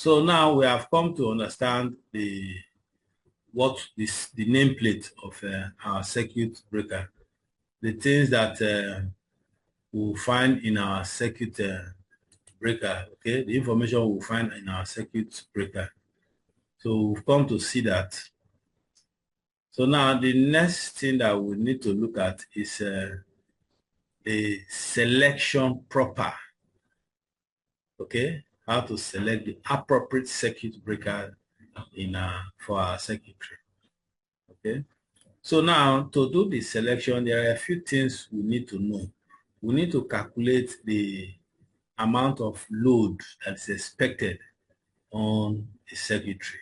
So now we have come to understand the nameplate of our circuit breaker, the things that we'll find in our circuit breaker, okay, the information we'll find in our circuit breaker. So we've come to see that. So now the next thing that we need to look at is the selection proper, okay, how to select the appropriate circuit breaker in for our circuitry, okay. So now to do the selection, there are a few things we need to know. We need to calculate the amount of load that is expected on the circuitry,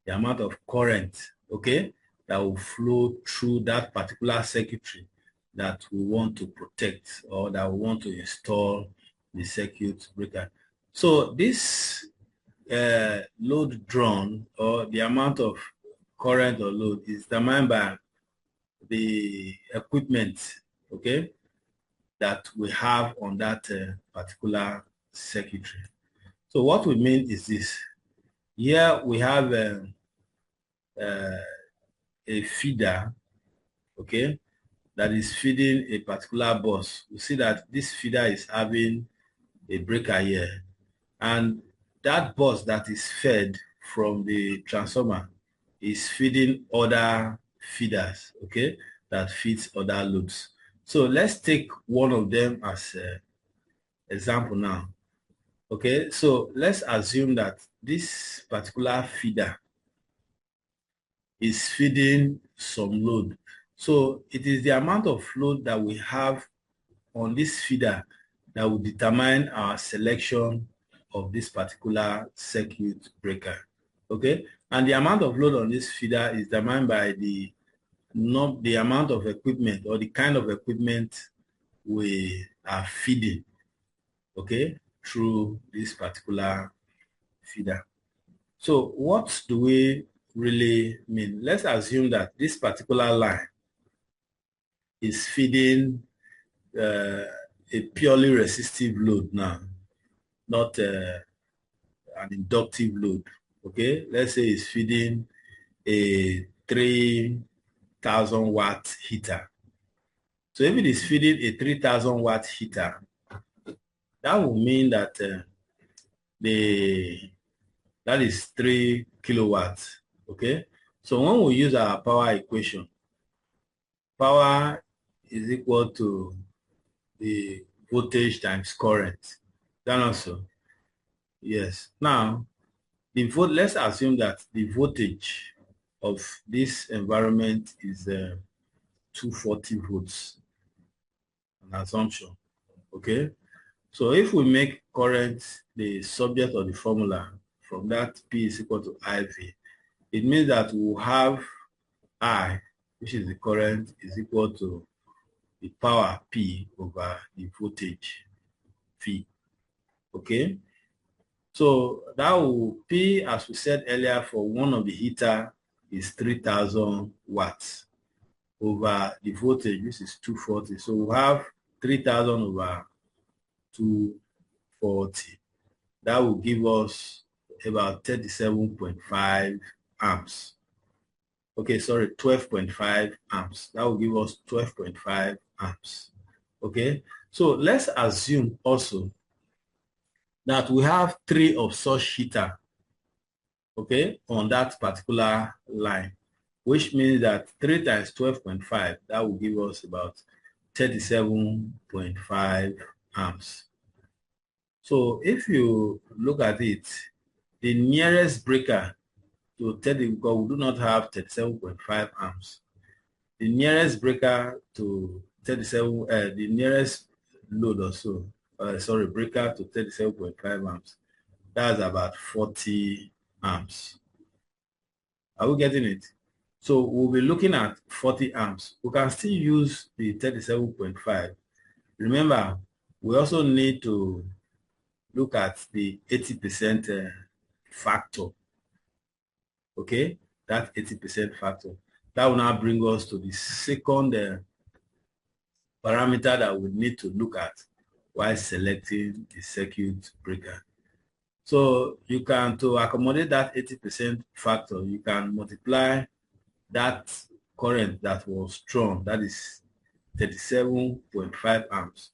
the amount of current, okay, that will flow through that particular circuitry that we want to protect or that we want to install the circuit breaker. So this load drawn, or the amount of current or load, is determined by the equipment, okay, that we have on that particular circuitry. So what we mean is this. Here we have a feeder, okay, that is feeding a particular bus. You see that this feeder is having a breaker here, and that bus that is fed from the transformer is feeding other feeders, okay, that feeds other loads. So let's take one of them as an example now. Okay, so let's assume that this particular feeder is feeding some load. So it is the amount of load that we have on this feeder that will determine our selection of this particular circuit breaker. Okay, and the amount of load on this feeder is determined by the amount of equipment or the kind of equipment we are feeding, okay, through this particular feeder. So what do we really mean? Let's assume that this particular line is feeding a purely resistive load now, not an inductive load, okay? Let's say it's feeding a 3,000 watt heater. So if it is feeding a 3,000 watt heater, that will mean that that is 3 kilowatts, okay? So when we use our power equation, power is equal to the voltage times current. Then also, yes. Now, let's assume that the voltage of this environment is 240 volts, an assumption, okay? So if we make current the subject of the formula, from that P is equal to IV, it means that we'll have I, which is the current, is equal to the power P over the voltage V, okay? So that will, P, as we said earlier, for one of the heater is 3,000 watts over the voltage, which is 240. So we'll have 3,000 over 240. That will give us about 37.5 amps. Okay, sorry, 12.5 amps. That will give us 12.5 amps. Okay, so let's assume also that we have 3 of such heater, okay, on that particular line, which means that 3 times 12.5, that will give us about 37.5 amps. So if you look at it, the nearest breaker to 30, because we do not have 37.5 amps. The nearest breaker to 37, the nearest load also, breaker to 37.5 amps, that's about 40 amps. Are we getting it? So we'll be looking at 40 amps. We can still use the 37.5. Remember, we also need to look at the 80% factor. Okay, that 80% factor. That will now bring us to the second parameter that we need to look at while selecting the circuit breaker. So you can, to accommodate that 80% factor, you can multiply that current that was strong, that is 37.5 amps,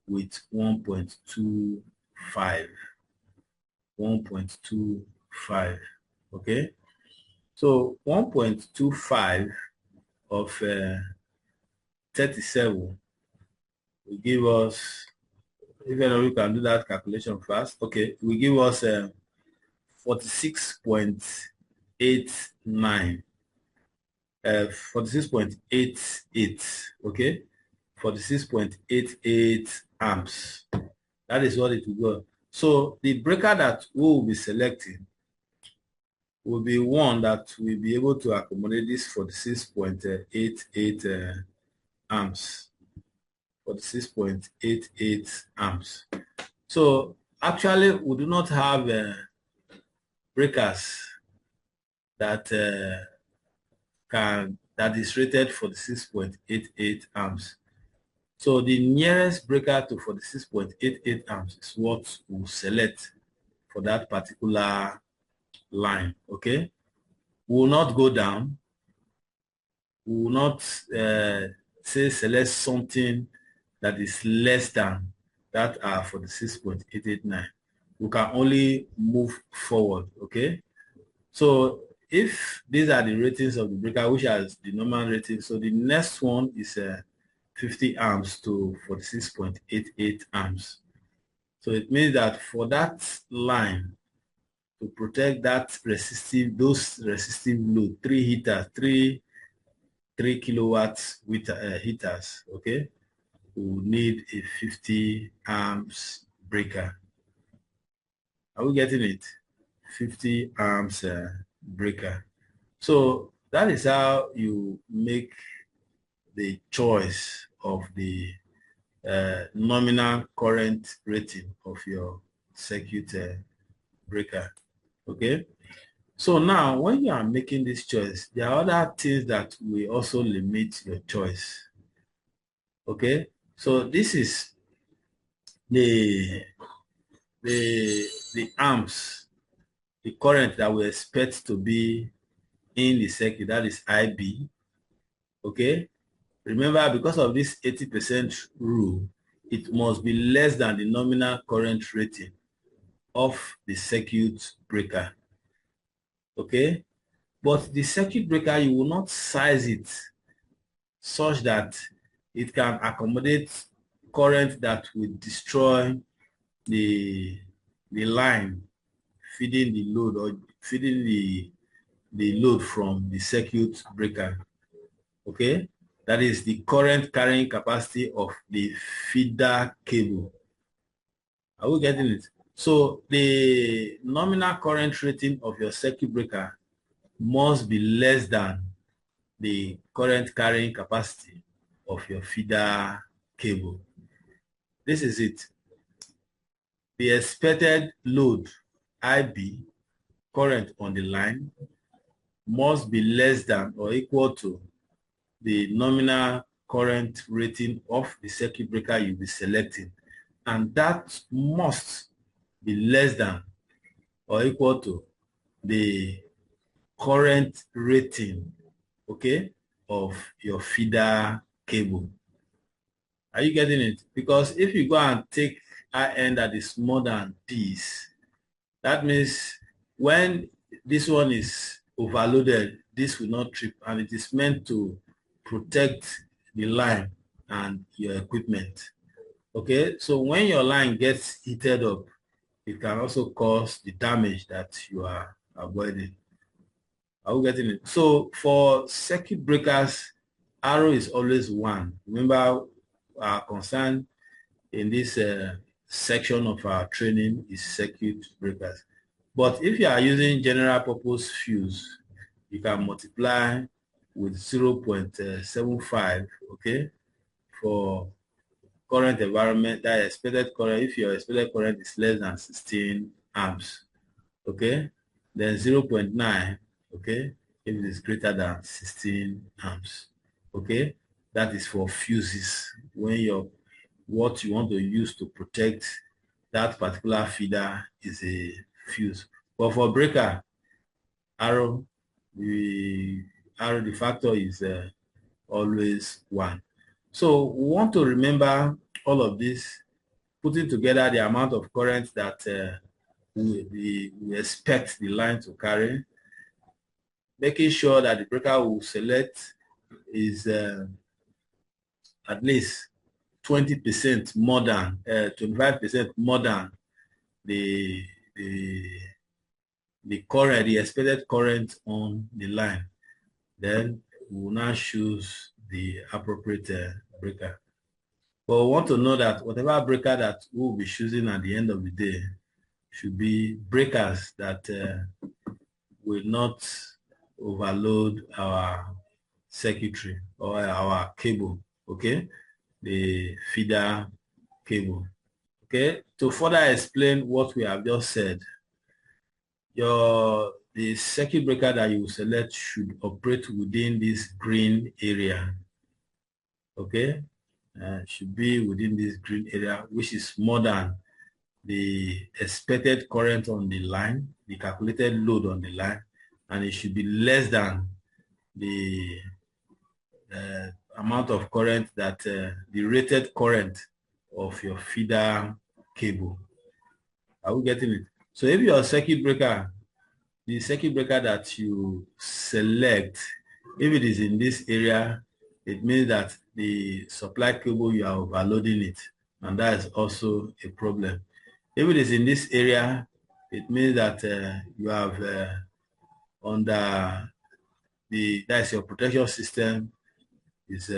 with 1.25. 1.25. Okay, so 1.25 of 37 will give us, if anybody can do that calculation fast, okay, will give us 46.89, 46.88, okay, 46.88 amps. That is what it will go. So the breaker that we will be selecting will be one that will be able to accommodate this 46.88 amps. 46.88 amps. So actually, we do not have breakers that that is rated for the 6.88 amps. So the nearest breaker to 46.88 amps is what we'll select for that particular line. Okay, we will not go down. We will not say select something that is less than that are for the 6.889. We can only move forward. Okay, so if these are the ratings of the breaker, which has the normal rating, so the next one is 50 amps to 46.88 amps. So it means that for that line, to protect that resistive, those resistive load, three kilowatts with heaters, okay, we will need a 50 amps breaker. Are we getting it? 50 amps breaker. So that is how you make the choice of the nominal current rating of your circuit breaker. Okay. So now, when you are making this choice, there are other things that will also limit your choice. Okay. So this is the the amps, the current that we expect to be in the circuit, that is IB. Okay. Remember, because of this 80% rule, it must be less than the nominal current rating of the circuit breaker. Okay. But the circuit breaker, you will not size it such that it can accommodate current that will destroy the line feeding the load, or feeding the load from the circuit breaker. Okay, that is the current carrying capacity of the feeder cable. Are we getting it? So the nominal current rating of your circuit breaker must be less than the current carrying capacity of your feeder cable. This is it. The expected load, IB, current on the line, must be less than or equal to the nominal current rating of the circuit breaker you'll be selecting. And that must be less than or equal to the current rating, okay, of your feeder cable. Are you getting it? Because if you go and take RN that is more than this, that means when this one is overloaded, this will not trip, and it is meant to protect the line and your equipment. Okay, so when your line gets heated up, it can also cause the damage that you are avoiding. Are we getting it? So for circuit breakers, arrow is always 1. Remember, our concern in this section of our training is circuit breakers. But if you are using general purpose fuse, you can multiply with 0.75, okay, for current environment, that expected current, if your expected current is less than 16 amps, okay, then 0.9, okay, if it is greater than 16 amps, okay, that is for fuses, when what you want to use to protect that particular feeder is a fuse. But for breaker, arrow, the factor is always 1. So we want to remember all of this, putting together the amount of current that we expect the line to carry, making sure that the breaker we select is at least 20% more than 25% more than the the current, the expected current on the line. Then we will now choose the appropriate breaker. But we want to know that whatever breaker that we'll be choosing at the end of the day should be breakers that will not overload our circuitry or our cable, okay? The feeder cable. Okay, to further explain what we have just said, the circuit breaker that you select should operate within this green area. Okay, should be within this green area, which is more than the expected current on the line, the calculated load on the line, and it should be less than the amount of current that the rated current of your feeder cable. Are we getting it? So if your circuit breaker, the circuit breaker that you select, if it is in this area, it means that the supply cable, you are overloading it, and that is also a problem. If it is in this area, it means that you have that's your protection system is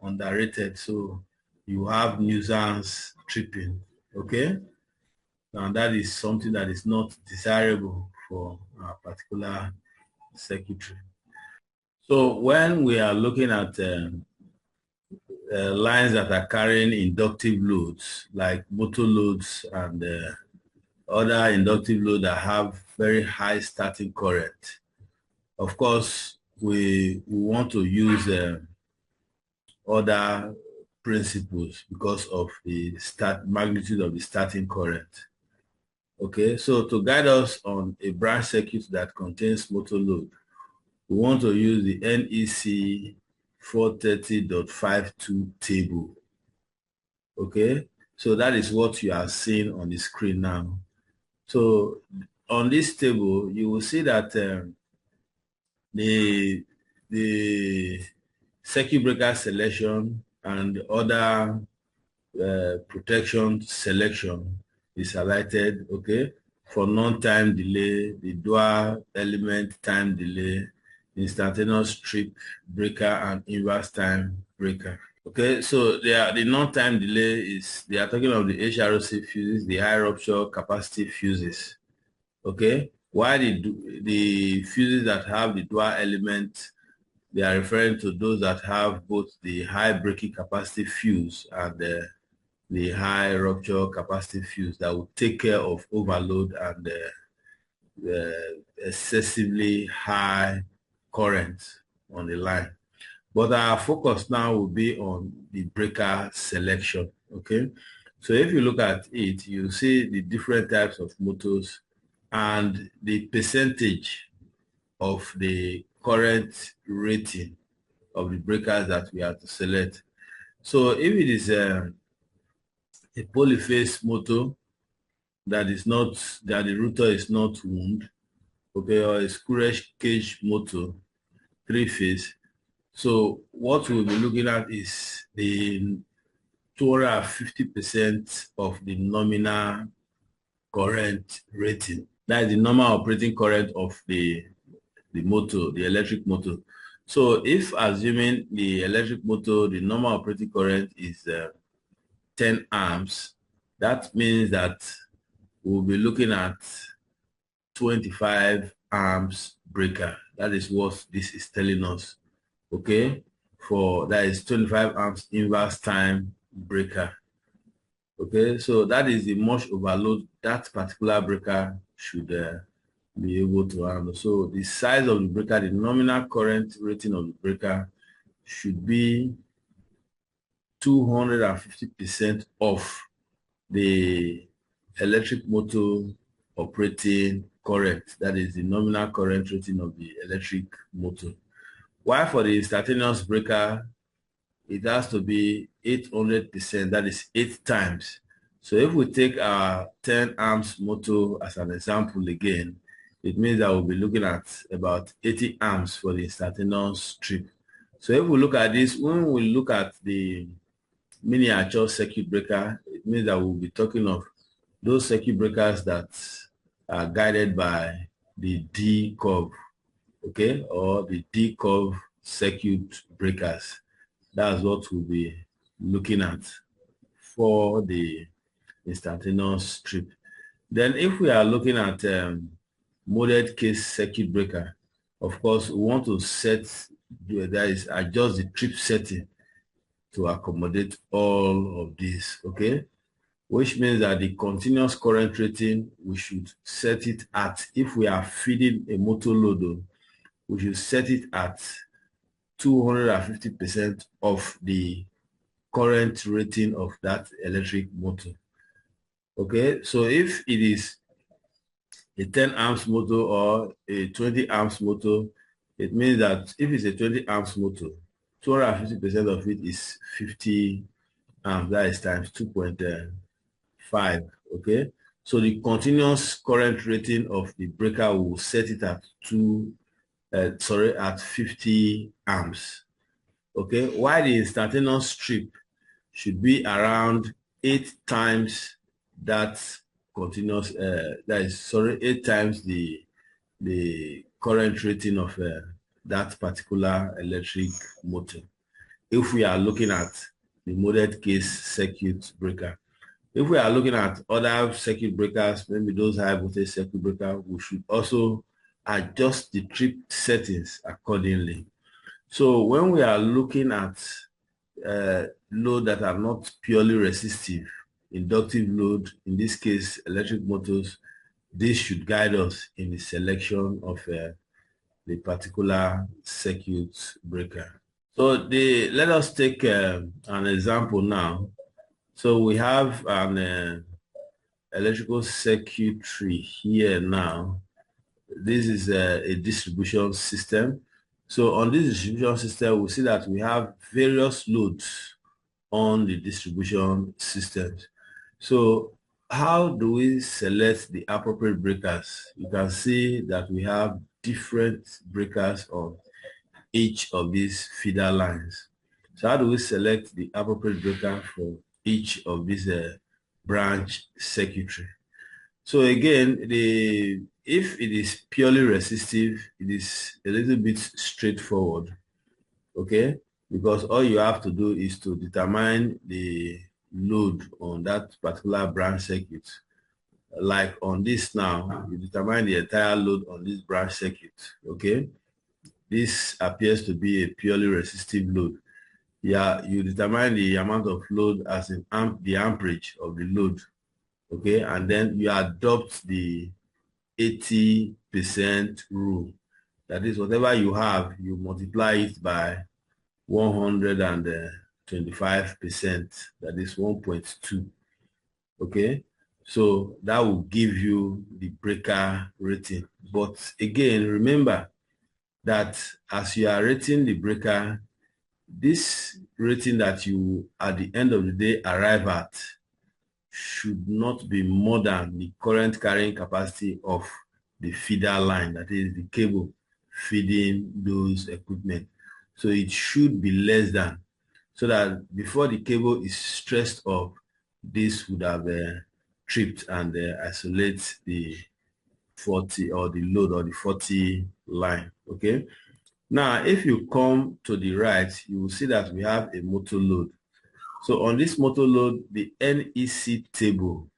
underrated, so you have nuisance tripping, okay? And that is something that is not desirable for a particular circuitry. So when we are looking at lines that are carrying inductive loads, like motor loads and other inductive loads that have very high starting current, of course, we want to use other principles because of the magnitude of the starting current. Okay, so to guide us on a branch circuit that contains motor load, we want to use the NEC 430.52 table. Okay, so that is what you are seeing on the screen now. So on this table, you will see that the circuit breaker selection and other protection selection is highlighted, okay? For non-time delay, the dual element time delay, instantaneous trip breaker, and inverse time breaker. Okay, so the non-time delay is, they are talking of the HROC fuses, the high rupture capacity fuses. Okay, while the fuses that have the dual element, they are referring to those that have both the high breaking capacity fuse and the high rupture capacity fuse that will take care of overload and excessively high current on the line. But our focus now will be on the breaker selection, okay? So if you look at it, you see the different types of motors and the percentage of the current rating of the breakers that we have to select. So if it is a polyphase motor that is not, that the rotor is not wound, okay, or a squirrel cage motor, 3-phase. So what we'll be looking at is the 250% of the nominal current rating. That is the normal operating current of the motor, the electric motor. So if assuming the electric motor, the normal operating current is 10 amps, that means that we'll be looking at 25 amps breaker. That is what this is telling us, okay? For that is 25 amps inverse time breaker. Okay, so that is the much overload that particular breaker should be able to handle. So the size of the breaker, the nominal current rating of the breaker should be 250% of the electric motor operating current, that is the nominal current rating of the electric motor. While for the instantaneous breaker, it has to be 800%, that is 8 times. So if we take our 10 amps motor as an example again, it means that we'll be looking at about 80 amps for the instantaneous trip. So if we look at this, when we look at the miniature circuit breaker, it means that we'll be talking of those circuit breakers that are guided by the D curve, okay, or the D curve circuit breakers. That's what we'll be looking at for the instantaneous trip. Then if we are looking at molded case circuit breaker, of course, we want to adjust the trip setting to accommodate all of this, okay? Which means that the continuous current rating, we should set it at, if we are feeding a motor load, we should set it at 250% of the current rating of that electric motor. Okay, so if it is a 10 amps motor or a 20 amps motor, it means that if it's a 20 amps motor, 250% of it is 50 amps, that is times 2.5, okay? So the continuous current rating of the breaker will set it at at 50 amps, okay? While the instantaneous strip should be around 8 times that continuous, 8 times the current rating of that particular electric motor. If we are looking at the molded case circuit breaker. If we are looking at other circuit breakers, maybe those high voltage circuit breaker, we should also adjust the trip settings accordingly. So when we are looking at load that are not purely resistive, inductive load, in this case, electric motors, this should guide us in the selection of the particular circuit breaker. So let us take an example now. So we have an electrical circuitry here now. This is a distribution system. So on this distribution system, we see that we have various loads on the distribution systems. So how do we select the appropriate breakers? You can see that we have different breakers on each of these feeder lines. So how do we select the appropriate breaker for each of these branch circuitry? So again, if it is purely resistive, it is a little bit straightforward, okay? Because all you have to do is to determine the load on that particular branch circuit. Like on this now, you determine the entire load on this branch circuit, okay? This appears to be a purely resistive load. Yeah, you determine the amount of load as in the amperage of the load, okay? And then you adopt the 80% rule. That is, whatever you have, you multiply it by 125%, that is 1.2, okay? So that will give you the breaker rating. But again, remember that as you are rating the breaker, this rating that you, at the end of the day, arrive at should not be more than the current carrying capacity of the feeder line, that is the cable feeding those equipment. So it should be less than, so that before the cable is stressed up, this would have tripped and isolate the 40 or the load or the 40 line, okay? Now, if you come to the right, you will see that we have a motor load. So on this motor load, the NEC table,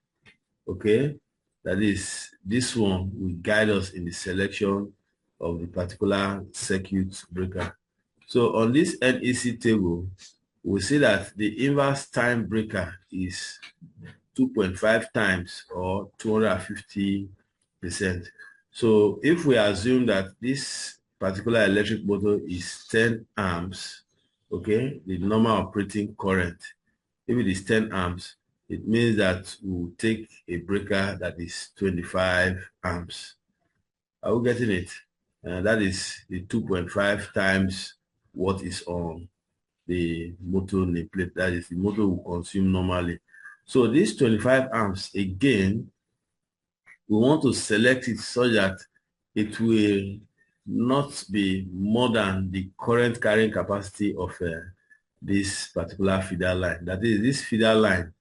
okay, that is, this one will guide us in the selection of the particular circuit breaker. So on this NEC table, we see that the inverse time breaker is 2.5 times or 250%. So if we assume that this particular electric motor is 10 amps, okay, the normal operating current, if it is 10 amps, it means that we'll take a breaker that is 25 amps. Are we getting it? That is the 2.5 times what is on the motor nameplate. That is the motor will consume normally. So this 25 amps, again, we want to select it so that it will not be more than the current carrying capacity of this particular feeder line. That is, this feeder line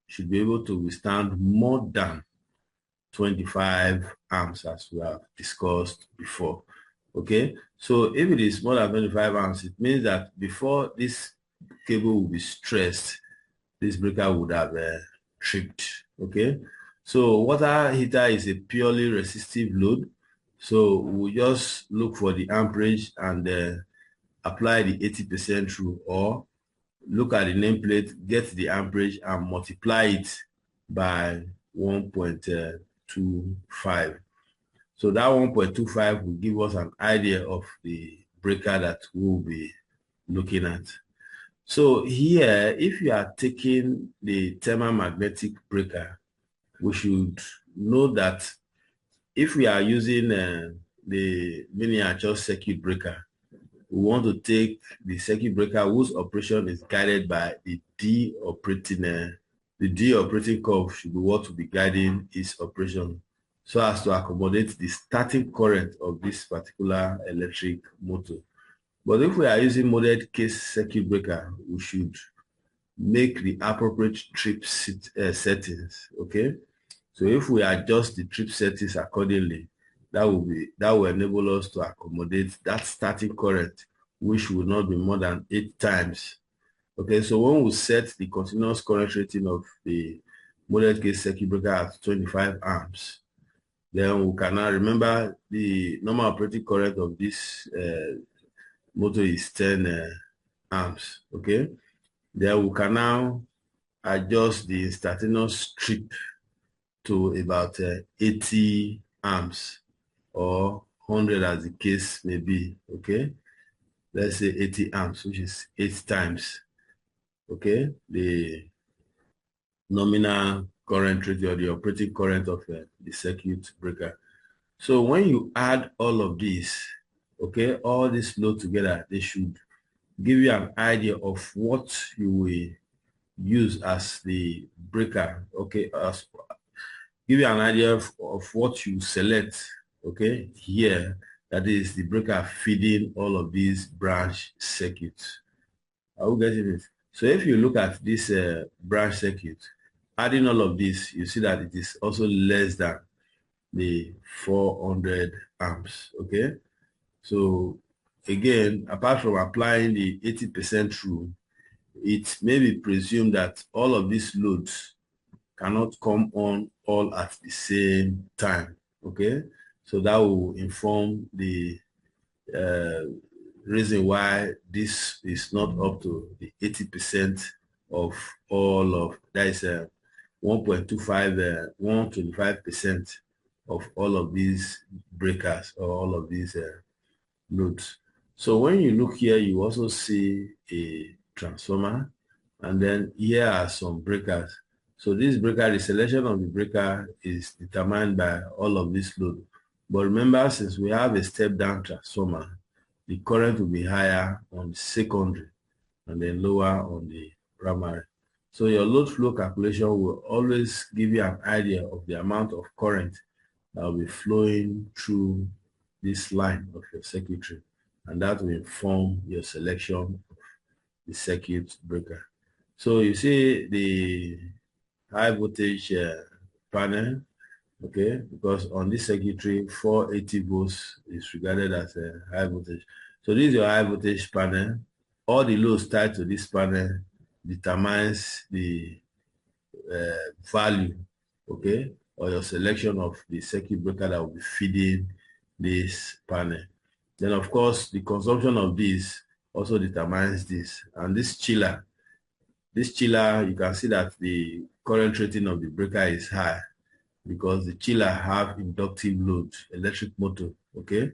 should be able to withstand more than 25 amps, as we have discussed before. Okay, so if it is more than 25 amps, it means that before this cable will be stressed, this breaker would have tripped. Okay, so water heater is a purely resistive load, so we'll just look for the amperage and apply the 80% rule, or look at the nameplate, get the amperage and multiply it by 1.25. So that 1.25 will give us an idea of the breaker that we'll be looking at. So here, if you are taking the thermomagnetic breaker, we should know that if we are using the miniature circuit breaker, we want to take the circuit breaker whose operation is guided by the D operating curve should be what will be guiding its operation, so as to accommodate the starting current of this particular electric motor. But if we are using molded case circuit breaker, we should make the appropriate trip settings. Okay, so if we adjust the trip settings accordingly, that will enable us to accommodate that starting current, which will not be more than 8 times. Okay, so when we set the continuous current rating of the molded case circuit breaker at 25 amps, then we can now remember the normal operating current of this motor is 10 amps. Okay, then we can now adjust the instantaneous trip to about 80 amps or 100 as the case may be. Okay, let's say 80 amps, which is 8 times, okay, the nominal current rate or the operating current of the circuit breaker. So when you add all of this, okay, all this load together, they should give you an idea of what you will use as the breaker, okay, give you an idea of what you select, okay, here, that is the breaker feeding all of these branch circuits. Are we getting it? So if you look at this branch circuit, adding all of this, you see that it is also less than the 400 amps, okay? So again, apart from applying the 80% rule, it may be presumed that all of these loads cannot come on all at the same time, okay? So that will inform the reason why this is not up to the 80% of all of, that is 1.25, 125% of all of these breakers or all of these loads. So when you look here, you also see a transformer, and then here are some breakers. So this breaker, the selection of the breaker is determined by all of this load. But remember, since we have a step-down transformer, the current will be higher on the secondary and then lower on the primary. So your load flow calculation will always give you an idea of the amount of current that will be flowing through this line of your circuitry, and that will inform your selection of the circuit breaker. So you see the high voltage panel, okay, because on this circuitry 480 volts is regarded as a high voltage. So this is your high voltage panel. All the loads tied to this panel determines the value, okay, or your selection of the circuit breaker that will be feeding this panel. Then of course the consumption of this also determines this. And this chiller, you can see that the current rating of the breaker is high because the chiller have inductive load, electric motor, okay,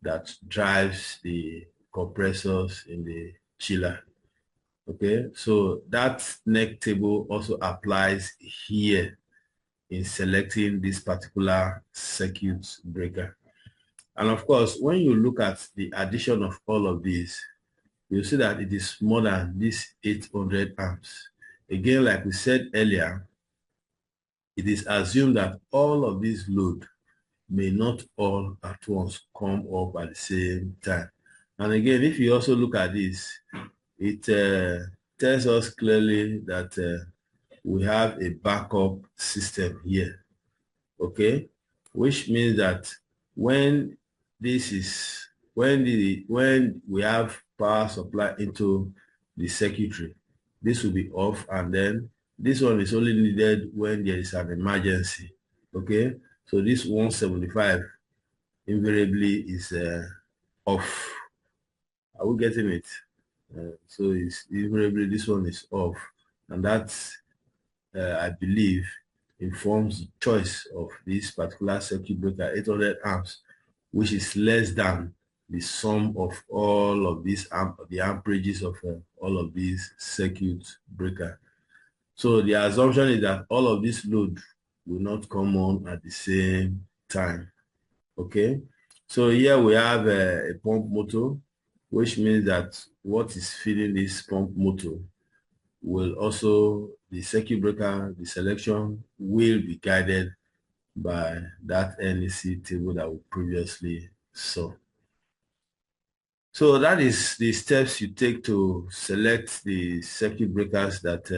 that drives the compressors in the chiller. Okay, so that neck table also applies here in selecting this particular circuit breaker. And of course, when you look at the addition of all of these, you'll see that it is more than this 800 amps. Again, like we said earlier, it is assumed that all of these load may not all at once come up at the same time. And again, if you also look at this, it tells us clearly that we have a backup system here, okay? Which means that when this is, when we have power supply into the circuitry, this will be off, and then this one is only needed when there is an emergency, okay? So this 175 invariably is off. Are we getting it? So it's invariably this one is off, and that's I believe informs the choice of this particular circuit breaker 800 amps, which is less than the sum of all of these the amperages of all of these circuit breaker. So the assumption is that all of this load will not come on at the same time. Okay, so here we have a pump motor, which means that what is feeding this pump motor will also, the circuit breaker, the selection will be guided by that NEC table that we previously saw. So that is the steps you take to select the circuit breakers that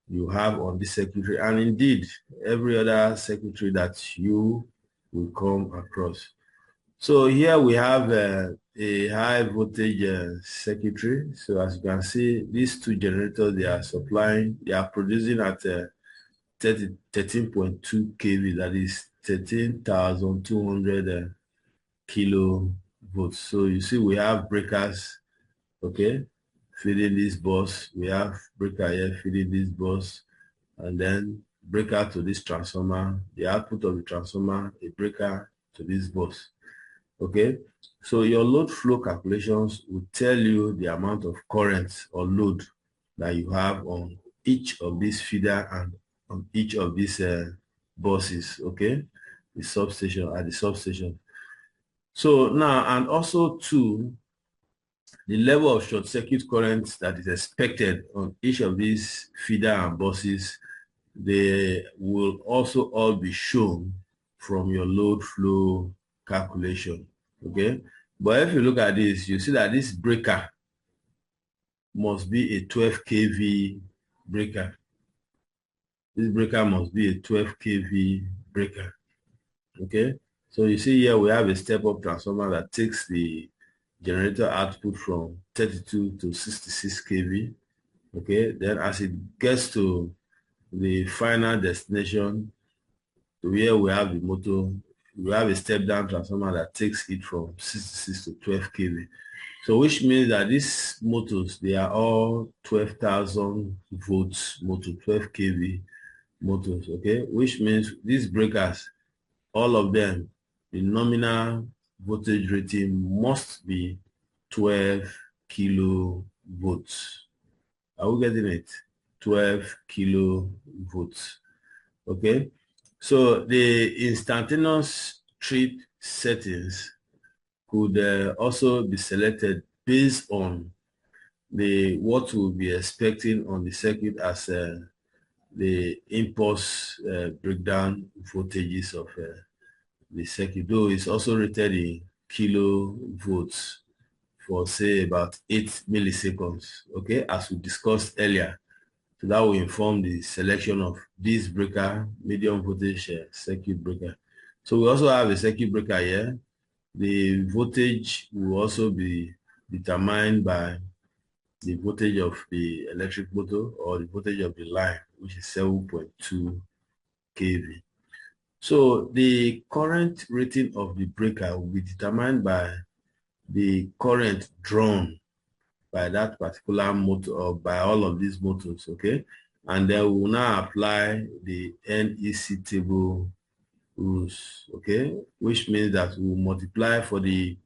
you have on this circuitry, and indeed every other circuitry that you will come across. So here we have a high voltage circuitry. So as you can see, these two generators, they are supplying, they are producing at 13.2 kV, that is 13,200 kilovolts. So you see we have breakers, okay, feeding this bus. We have breaker here feeding this bus, and then breaker to this transformer, the output of the transformer, a breaker to this bus. Okay, so your load flow calculations will tell you the amount of current or load that you have on each of these feeder and on each of these buses, okay, the substation, at the substation. So now, and also too, the level of short circuit current that is expected on each of these feeder and buses, they will also all be shown from your load flow calculation, okay? But if you look at this, you see that this breaker must be a 12 kV breaker. This breaker must be a 12 kV breaker, okay? So you see here we have a step-up transformer that takes the generator output from 32 to 66 kV, okay? Then as it gets to the final destination, where we have the motor, we have a step-down transformer that takes it from 66 to 12 kV. So which means that these motors, they are all 12,000 volts motor, 12 kV motors, okay? Which means these breakers, all of them, the nominal voltage rating must be 12 kilovolts. Are we getting it? 12 kilovolts, okay? So the instantaneous trip settings could also be selected based on the what we'll be expecting on the circuit as the impulse breakdown voltages of the circuit, though it's also rated in kilovolts for say about 8 milliseconds, okay, as we discussed earlier. So that will inform the selection of this breaker, medium voltage circuit breaker. So we also have a circuit breaker here. The voltage will also be determined by the voltage of the electric motor or the voltage of the line, which is 7.2 kV. So the current rating of the breaker will be determined by the current drawn by that particular motor or by all of these motors, okay? And then we will now apply the NEC table rules, okay? Which means that we will multiply for the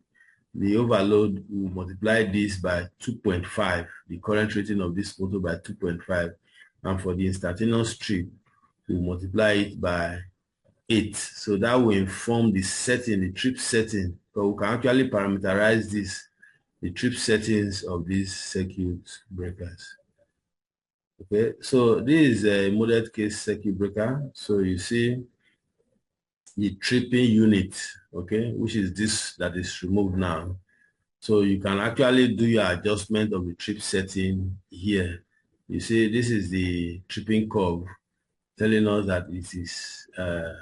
the overload will multiply this by 2.5, the current rating of this motor by 2.5, and for the instantaneous trip, we'll multiply it by 8. So that will inform the setting, the trip setting, but we can actually parameterize this, the trip settings of these circuit breakers. Okay, so this is a modeled case circuit breaker. So you see the tripping unit, okay, which is this that is removed now. So you can actually do your adjustment of the trip setting here. You see, this is the tripping curve telling us that it is a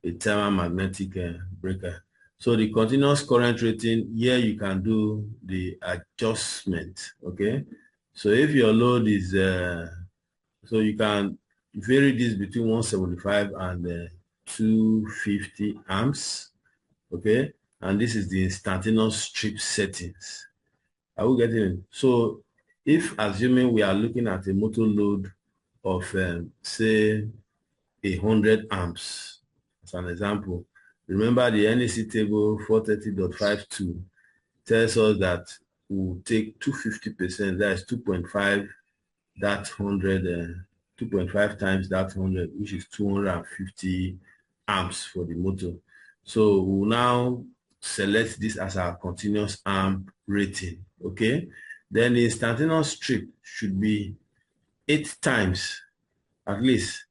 thermomagnetic breaker. So the continuous current rating, here you can do the adjustment, okay? So if your load is, so you can vary this between 175 and 250 amps, okay? And this is the instantaneous trip settings. Are we getting it? So if assuming we are looking at a motor load of say 100 amps as an example, remember the NEC table 430.52 tells us that we'll take 250%, that's 2.5 that 100, 2.5 times that 100, which is 250 amps for the motor. So we'll now select this as our continuous amp rating, okay? Then the instantaneous trip should be 8 times, at least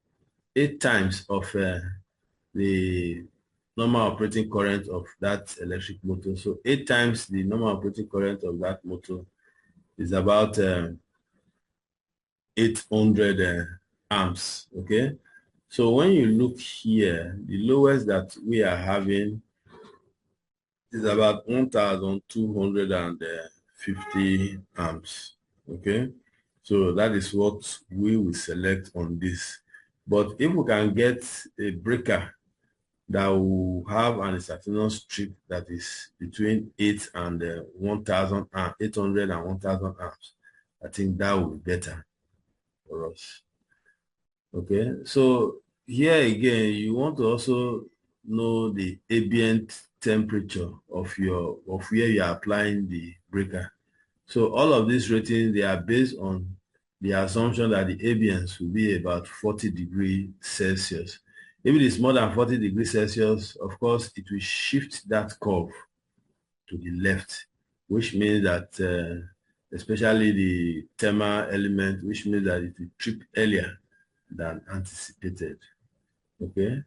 8 times of the normal operating current of that electric motor. So 8 times the normal operating current of that motor is about 800 amps, okay? So when you look here, the lowest that we are having is about 1,250 amps, okay? So that is what we will select on this. But if we can get a breaker that will have an instantaneous trip that is between 8 and 1,000 800 and 1,000 amps, I think that will be better for us. Okay, so here again, you want to also know the ambient temperature of where you are applying the breaker. So all of these ratings, they are based on the assumption that the ambience will be about 40 degrees Celsius. If it is more than 40 degrees Celsius, of course, it will shift that curve to the left, which means that especially the thermal element, which means that it will trip earlier than anticipated. Okay,